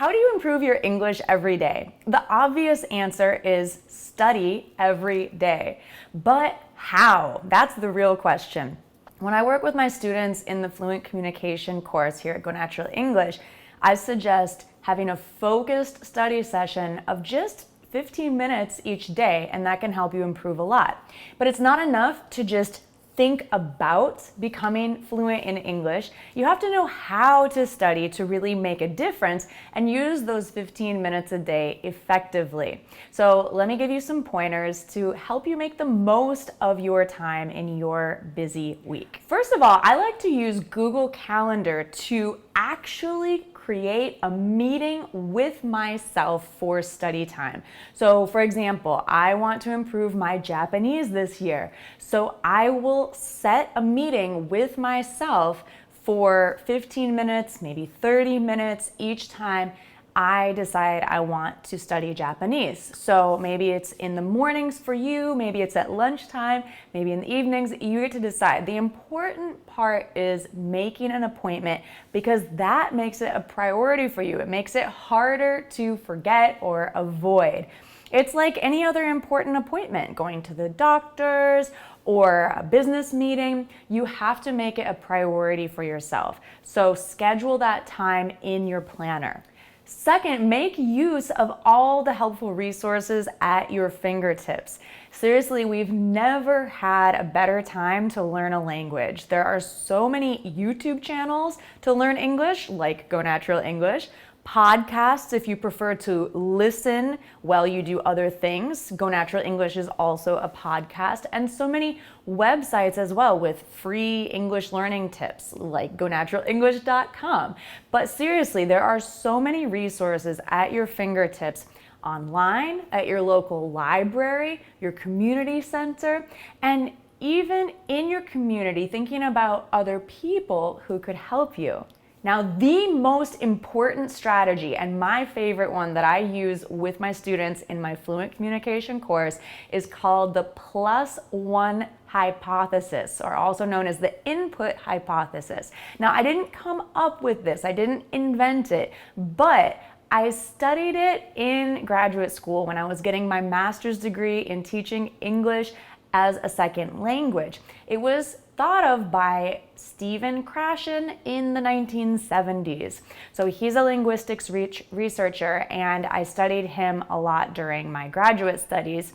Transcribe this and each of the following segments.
How do you improve your English every day? The obvious answer is study every day. But how? That's the real question. When I work with my students in the Fluent Communication course here at Go Natural English, I suggest having a focused study session of just 15 minutes each day, and that can help you improve a lot. But it's not enough to just think about becoming fluent in English. You have to know how to study to really make a difference and use those 15 minutes a day effectively. So let me give you some pointers to help you make the most of your time in your busy week. First of all, I like to use Google Calendar to actually create a meeting with myself for study time. So for example, I want to improve my Japanese this year. So I will set a meeting with myself for 15 minutes, maybe 30 minutes each time I decide I want to study Japanese. So maybe it's in the mornings for you, maybe it's at lunchtime, maybe in the evenings. You get to decide. The important part is making an appointment because that makes it a priority for you. It makes it harder to forget or avoid. It's like any other important appointment, going to the doctor's or a business meeting. You have to make it a priority for yourself. So schedule that time in your planner. Second, make use of all the helpful resources at your fingertips. Seriously, we've never had a better time to learn a language. There are so many YouTube channels to learn English, like Go Natural English, podcasts if you prefer to listen while you do other things. Go Natural English is also a podcast, and so many websites as well with free English learning tips like gonaturalenglish.com. But seriously, there are so many resources at your fingertips online, at your local library, your community center, and even in your community, thinking about other people who could help you. Now, the most important strategy, and my favorite one that I use with my students in my Fluent Communication course, is called the +1 hypothesis, or also known as the input hypothesis. Now, I didn't come up with this, I didn't invent it, but I studied it in graduate school when I was getting my master's degree in teaching English as a second language. It was thought of by Stephen Krashen in the 1970s. So he's a linguistics researcher, and I studied him a lot during my graduate studies.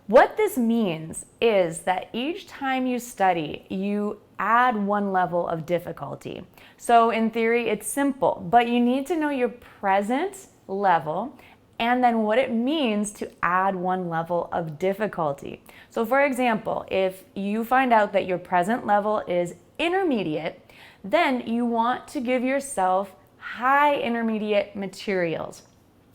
What this means is that each time you study, you add one level of difficulty. So in theory, it's simple, but you need to know your present level and then what it means to add one level of difficulty. So for example, if you find out that your present level is intermediate, then you want to give yourself high intermediate materials.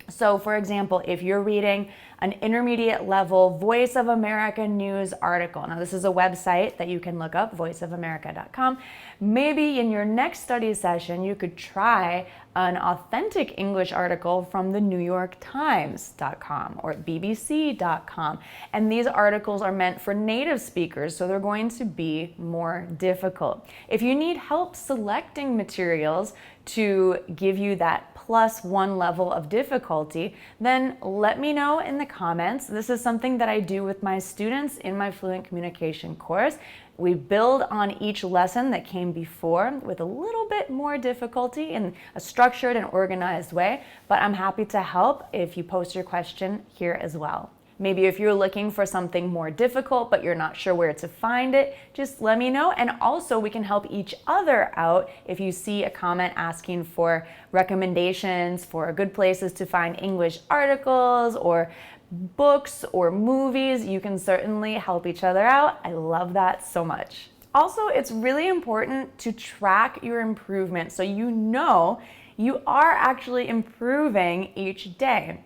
So for example, if you're reading an intermediate level Voice of America news article, now this is a website that you can look up, voiceofamerica.com, maybe in your next study session, you could try an authentic English article from the New York Times.com or BBC.com. And these articles are meant for native speakers, so they're going to be more difficult. If you need help selecting materials to give you that +1 level of difficulty, then let me know in the comments. This is something that I do with my students in my Fluent Communication course. We build on each lesson that came before with a little bit more difficulty in a structured and organized way, but I'm happy to help if you post your question here as well. Maybe if you're looking for something more difficult, but you're not sure where to find it, just let me know. And also we can help each other out. If you see a comment asking for recommendations for good places to find English articles or books or movies, you can certainly help each other out. I love that so much. Also, it's really important to track your improvement so you know you are actually improving each day.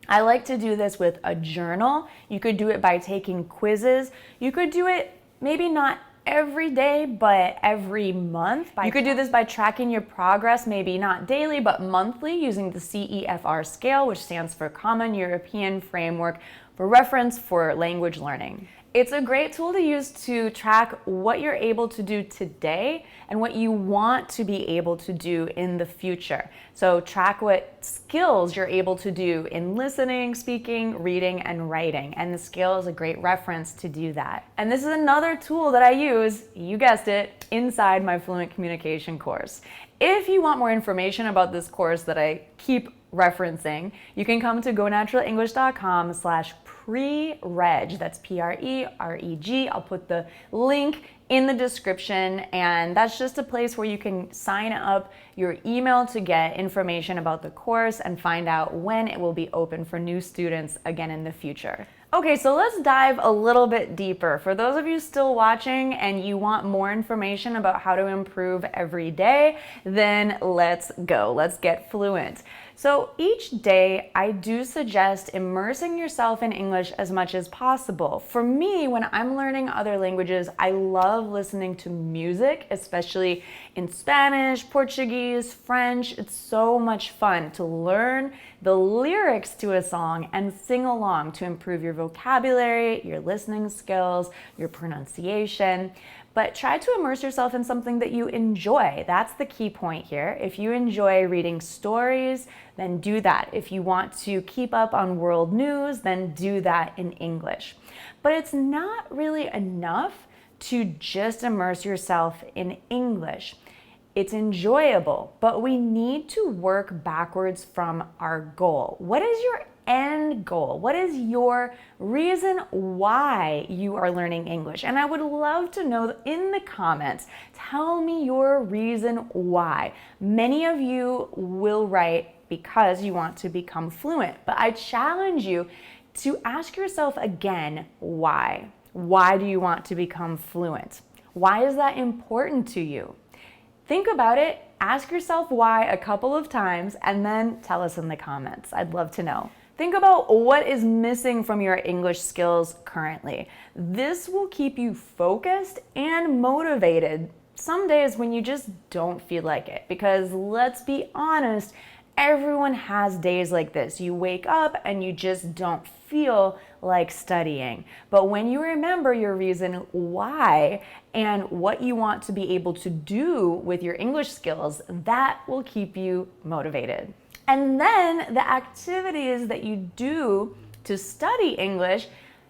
I like to do this with a journal. You could do it by taking quizzes. You could do it maybe not every day, but every month. You could do this by tracking your progress, maybe not daily, but monthly, using the CEFR scale, which stands for Common European Framework for Reference for Language Learning. It's a great tool to use to track what you're able to do today and what you want to be able to do in the future. So track what skills you're able to do in listening, speaking, reading, and writing. And the scale is a great reference to do that. And this is another tool that I use, you guessed it, inside my Fluent Communication course. If you want more information about this course that I keep referencing, you can come to gonaturalelenglish.com/pre-reg. That's PREREG. I'll put the link in the description, and that's just a place where you can sign up your email to get information about the course and find out when it will be open for new students again in the future. Okay, so let's dive a little bit deeper. For those of you still watching and you want more information about how to improve every day, then let's go. Let's get fluent. So each day, I do suggest immersing yourself in English as much as possible. For me, when I'm learning other languages, I love listening to music, especially in Spanish, Portuguese, French. It's so much fun to learn the lyrics to a song and sing along to improve your vocabulary, your listening skills, your pronunciation. But try to immerse yourself in something that you enjoy. That's the key point here. If you enjoy reading stories, then do that. If you want to keep up on world news, then do that in English. But it's not really enough to just immerse yourself in English. It's enjoyable, but we need to work backwards from our goal. What is your end goal? What is your reason why you are learning English? And I would love to know in the comments, tell me your reason why. Many of you will write because you want to become fluent, but I challenge you to ask yourself again, why? Why do you want to become fluent? Why is that important to you? Think about it, ask yourself why a couple of times, and then tell us in the comments. I'd love to know. Think about what is missing from your English skills currently. This will keep you focused and motivated some days when you just don't feel like it. Because let's be honest, everyone has days like this. You wake up and you just don't feel like studying. But when you remember your reason why and what you want to be able to do with your English skills, that will keep you motivated. And then the activities that you do to study English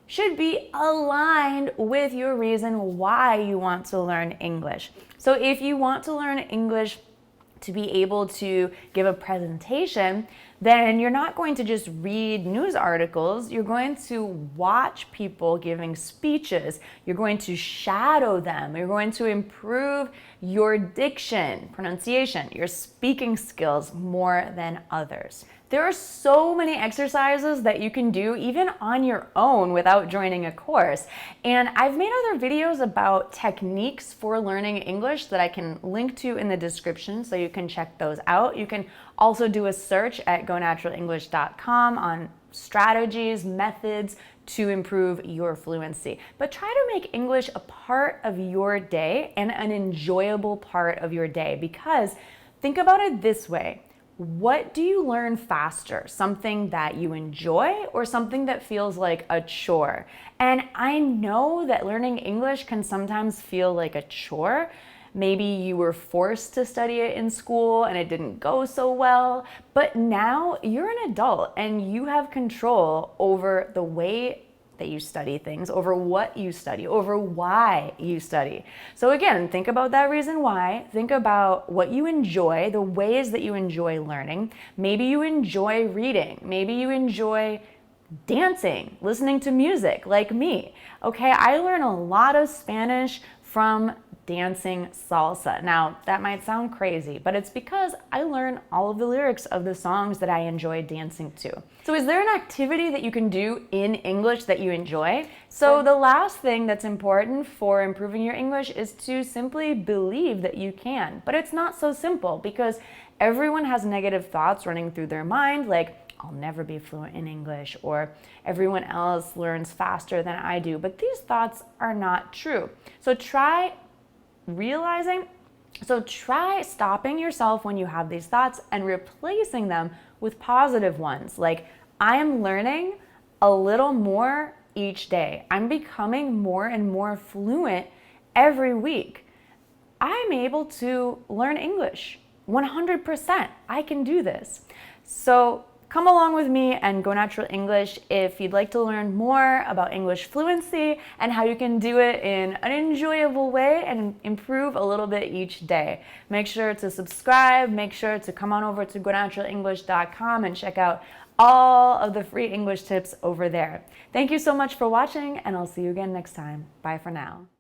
should be aligned with your reason why you want to learn English. So if you want to learn English to be able to give a presentation, then you're not going to just read news articles, you're going to watch people giving speeches, you're going to shadow them, you're going to improve your diction, pronunciation, your speaking skills more than others. There are so many exercises that you can do even on your own without joining a course. And I've made other videos about techniques for learning English that I can link to in the description, so you can check those out. You can also do a search at gonaturalelenglish.com on strategies, methods to improve your fluency. But try to make English a part of your day and an enjoyable part of your day, because think about it this way. What do you learn faster? Something that you enjoy or something that feels like a chore? And I know that learning English can sometimes feel like a chore. Maybe you were forced to study it in school and it didn't go so well, but now you're an adult and you have control over the way that you study things, over what you study, over why you study. So again, think about that reason why. Think about what you enjoy, the ways that you enjoy learning. Maybe you enjoy reading. Maybe you enjoy dancing, listening to music like me. Okay, I learn a lot of Spanish from dancing salsa. Now, that might sound crazy, but it's because I learn all of the lyrics of the songs that I enjoy dancing to. So is there an activity that you can do in English that you enjoy? So the last thing that's important for improving your English is to simply believe that you can. But it's not so simple, because everyone has negative thoughts running through their mind, like, I'll never be fluent in English, or everyone else learns faster than I do. But these thoughts are not true. So try stopping yourself when you have these thoughts and replacing them with positive ones. Like, I am learning a little more each day. I'm becoming more and more fluent every week. I'm able to learn English 100%. I can do this. So come along with me and Go Natural English if you'd like to learn more about English fluency and how you can do it in an enjoyable way and improve a little bit each day. Make sure to subscribe, make sure to come on over to gonaturaleNglish.com and check out all of the free English tips over there. Thank you so much for watching, and I'll see you again next time. Bye for now.